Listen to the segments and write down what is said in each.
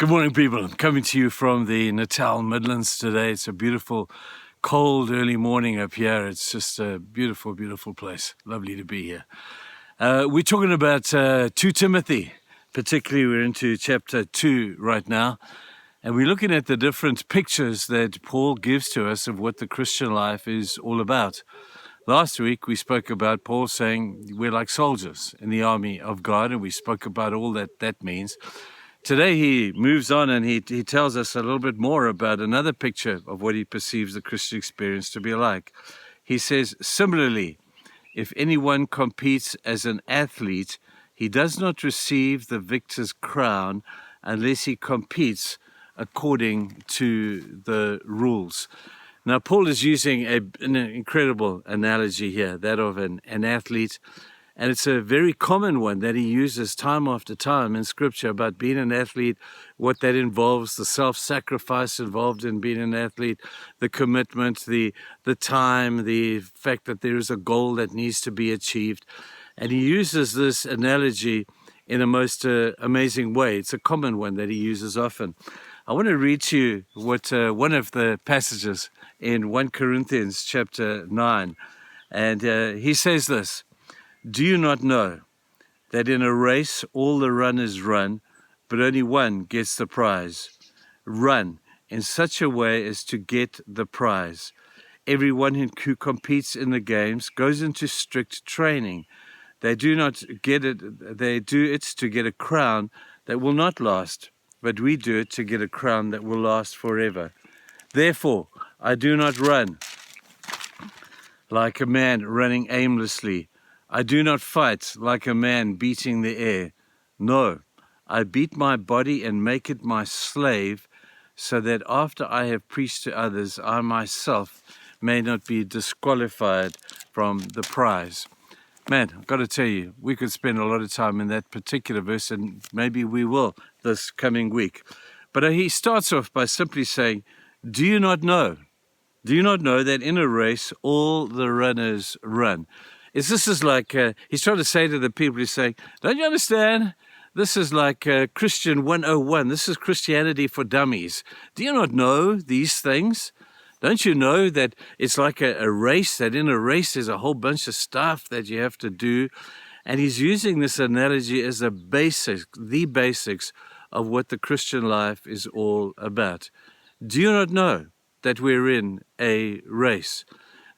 Good morning, people. I'm coming to you from the Natal Midlands today. It's a beautiful, cold, early morning up here. It's just a beautiful, beautiful place. Lovely to be here. We're talking about 2 Timothy. Particularly, we're into chapter 2 right now. And we're looking at the different pictures that Paul gives to us of what the Christian life is all about. Last week, we spoke about Paul saying we're like soldiers in the army of God, and we spoke about all that means. Today he moves on and he tells us a little bit more about another picture of what he perceives the Christian experience to be like. He says, similarly, if anyone competes as an athlete, he does not receive the victor's crown unless he competes according to the rules. Now, Paul is using an incredible analogy here, that of an athlete. And it's a very common one that he uses time after time in Scripture about being an athlete, what that involves, the self-sacrifice involved in being an athlete, the commitment, the time, the fact that there is a goal that needs to be achieved. And he uses this analogy in a most amazing way. It's a common one that he uses often. I want to read to you what one of the passages in 1 Corinthians chapter 9. And he says this. Do you not know that in a race all the runners run, but only one gets the prize? Run in such a way as to get the prize. Everyone who competes in the games goes into strict training. They do not get it, they do it to get a crown that will not last, but we do it to get a crown that will last forever. Therefore, I do not run like a man running aimlessly. I do not fight like a man beating the air. No, I beat my body and make it my slave, so that after I have preached to others, I myself may not be disqualified from the prize. Man, I've got to tell you, we could spend a lot of time in that particular verse, and maybe we will this coming week. But he starts off by simply saying, do you not know? Do you not know that in a race, all the runners run? This is like, he's trying to say to the people, he's saying, don't you understand? This is like Christian 101. This is Christianity for dummies. Do you not know these things? Don't you know that it's like a race, that in a race there's a whole bunch of stuff that you have to do? And he's using this analogy as the basics of what the Christian life is all about. Do you not know that we're in a race?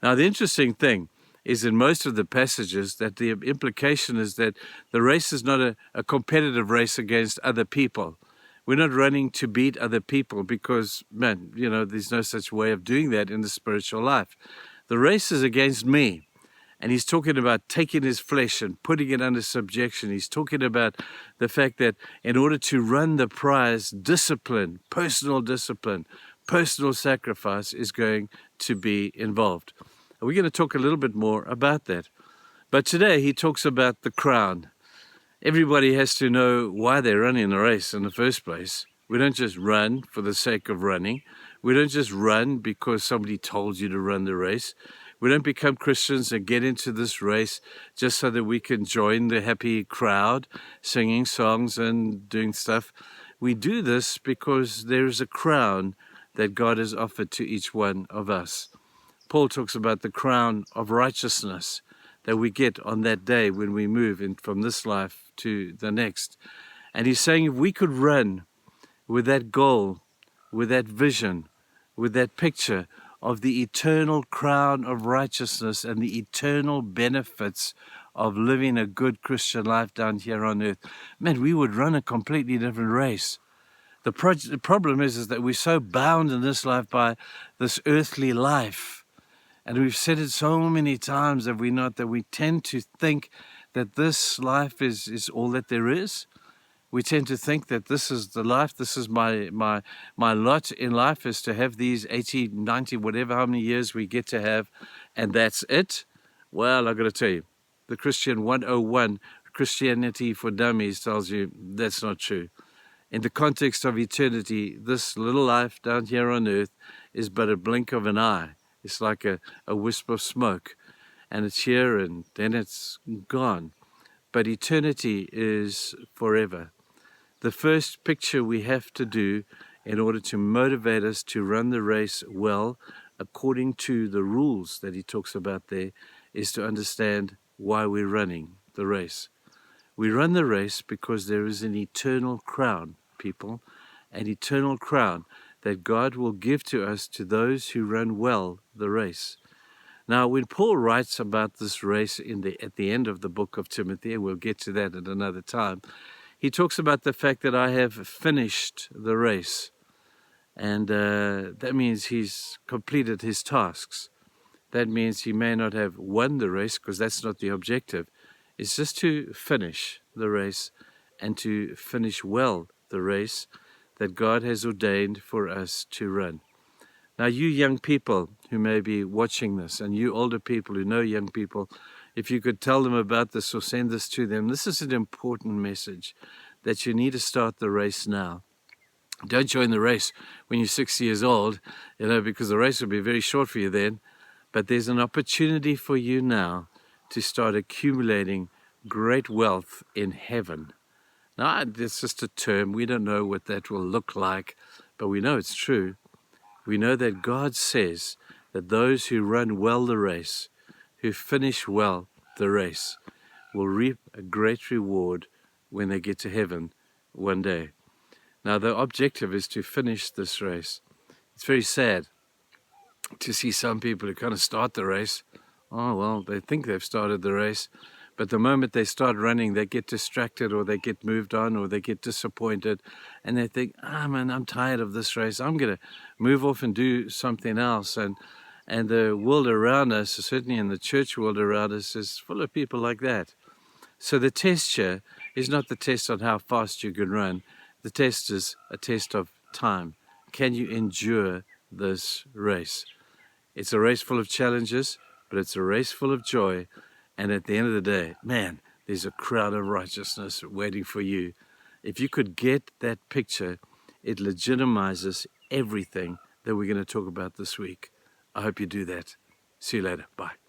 Now, the interesting thing is in most of the passages that the implication is that the race is not a competitive race against other people. We're not running to beat other people because, man, there's no such way of doing that in the spiritual life. The race is against me. And he's talking about taking his flesh and putting it under subjection. He's talking about the fact that in order to run the prize, discipline, personal sacrifice is going to be involved. We're going to talk a little bit more about that. But today he talks about the crown. Everybody has to know why they're running a race in the first place. We don't just run for the sake of running. We don't just run because somebody told you to run the race. We don't become Christians and get into this race just so that we can join the happy crowd, singing songs and doing stuff. We do this because there is a crown that God has offered to each one of us. Paul talks about the crown of righteousness that we get on that day when we move from this life to the next. And he's saying if we could run with that goal, with that vision, with that picture of the eternal crown of righteousness and the eternal benefits of living a good Christian life down here on earth, man, we would run a completely different race. The problem is that we're so bound in this life by this earthly life. And we've said it so many times, have we not, that we tend to think that this life is all that there is. We tend to think that this is the life, this is my lot in life is to have these 80, 90, whatever, how many years we get to have, and that's it. Well, I've got to tell you, the Christian 101, Christianity for Dummies, tells you that's not true. In the context of eternity, this little life down here on earth is but a blink of an eye. It's like a wisp of smoke, and it's here and then it's gone. But eternity is forever. the first picture we have to do in order to motivate us to run the race well, according to the rules that he talks about there, is to understand why we're running the race. We run the race because there is an eternal crown, people, an eternal crown that God will give to us, to those who run well the race. Now, when Paul writes about this race at the end of the book of Timothy, and we'll get to that at another time, he talks about the fact that I have finished the race. And that means he's completed his tasks. That means he may not have won the race, because that's not the objective. It's just to finish the race, and to finish well the race that God has ordained for us to run. Now, you young people who may be watching this, and you older people who know young people, if you could tell them about this or send this to them, this is an important message, that you need to start the race now. Don't join the race when you're 60 years old, because the race will be very short for you then. But there's an opportunity for you now to start accumulating great wealth in heaven. Now, it's just a term. We don't know what that will look like, but we know it's true. We know that God says that those who run well the race, who finish well the race, will reap a great reward when they get to heaven one day. Now, the objective is to finish this race. It's very sad to see some people who kind of start the race. Oh, well, they think they've started the race, but the moment they start running, they get distracted, or they get moved on, or they get disappointed, and they think, man, I'm tired of this race. I'm going to move off and do something else. And the world around us, certainly in the church world around us, is full of people like that. So the test here is not the test on how fast you can run. The test is a test of time. Can you endure this race? It's a race full of challenges, but it's a race full of joy. And at the end of the day, man, there's a crown of righteousness waiting for you. If you could get that picture, it legitimizes everything that we're going to talk about this week. I hope you do that. See you later. Bye.